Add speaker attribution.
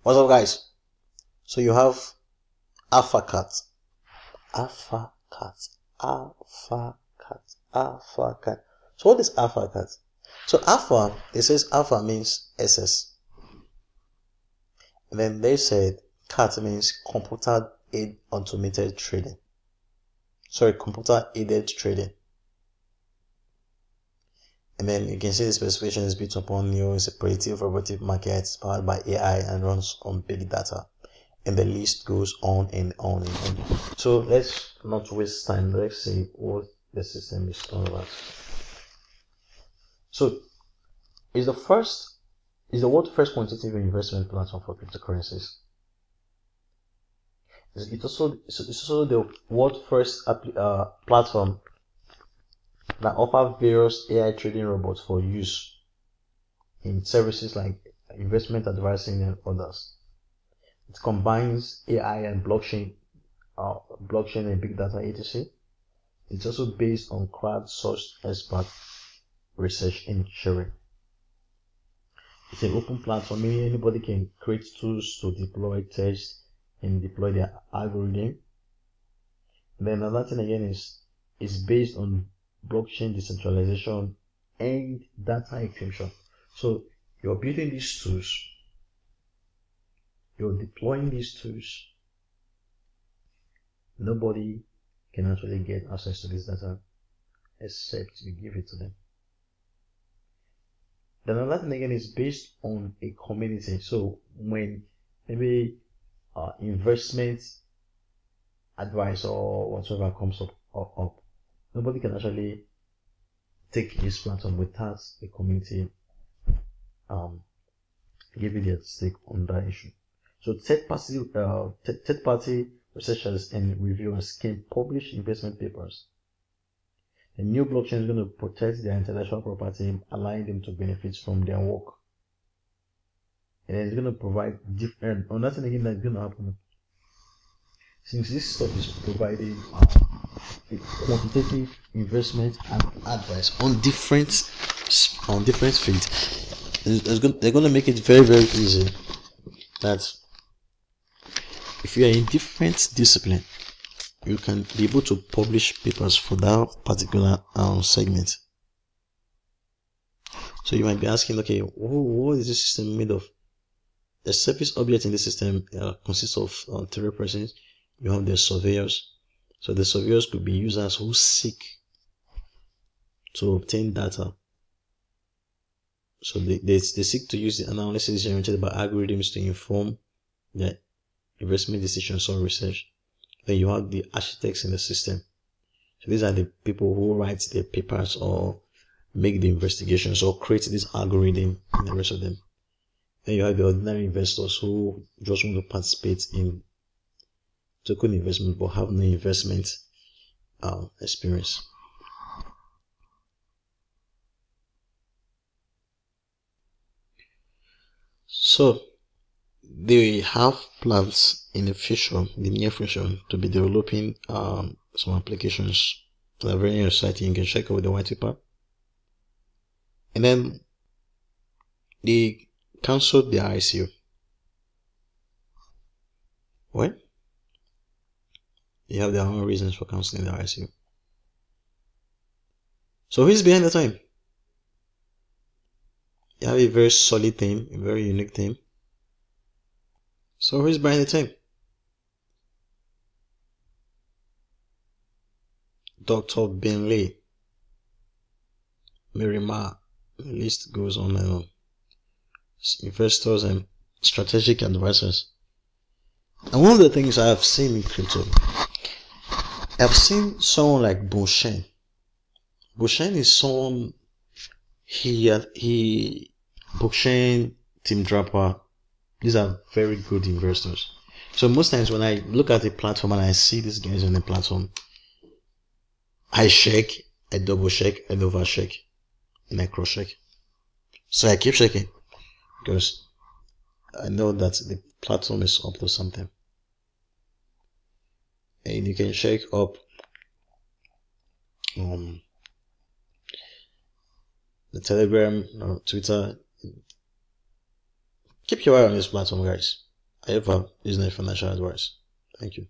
Speaker 1: What's up, guys? So you have Alphacat. So what is Alphacat? So alpha, it says alpha means SS. And then they said cat means computer aided trading. And then you can see the specification is built upon it's a predictive robotic market powered by AI and runs on big data. And the list goes on and on and on. So let's not waste time. Let's see what the system is all about. So is the world's first quantitative investment platform for cryptocurrencies. It's also the world's first platform that offers various AI trading robots for use in services like investment advising and others. It combines AI and blockchain and big data, etc. It's also based on crowdsourced expert research and sharing. It's an open platform, meaning anybody can create tools to deploy, test, and deploy their algorithm. And then another thing again is based on blockchain decentralization and data encryption. So you're building these tools, you're deploying these tools. Nobody can actually get access to this data except you give it to them. Then another thing again is based on a community. So when maybe investment advice or whatever comes up, nobody can actually take this platform without the community giving their stake on that issue. So third party researchers and reviewers can publish investment papers. The new blockchain is going to protect their intellectual property, allowing them to benefit from their work. And it's going to provide different, another thing again that's going to happen. Since this stuff is providing quantitative investment and advice on different fields, they're going to make it very, very easy that if you are in different discipline, you can be able to publish papers for that particular segment. So you might be asking, okay, what is this system made of? The service object in this system consists of three persons. You have the surveyors. So the surveyors could be users who seek to obtain data. So they seek to use the analysis generated by algorithms to inform their investment decisions or research. Then you have the architects in the system. So these are the people who write the papers or make the investigations or create this algorithm and the rest of them. Then you have the ordinary investors who just want to participate in token investment but have no investment experience. So they have plans in the near future, to be developing some applications that are very exciting. You can check out the white paper. And then they cancelled the ICO. What? They have their own reasons for cancelling the ICO. So who's behind the team? You have a very solid team, a very unique team. So who's behind the team? Dr. Ben Lee, Mary Ma, the list goes on and on. Investors and strategic advisors. And one of the things I have seen in crypto, I've seen someone like Boshen. Boshen is someone, Boshen, Tim Draper, these are very good investors. So most times when I look at the platform and I see these guys on the platform, I check, I double check, I over check, and I cross check. So I keep checking because I know that the platform is up to something. And you can check up the Telegram or Twitter. Keep your eye on this platform, guys. I ever business financial advice. Thank you.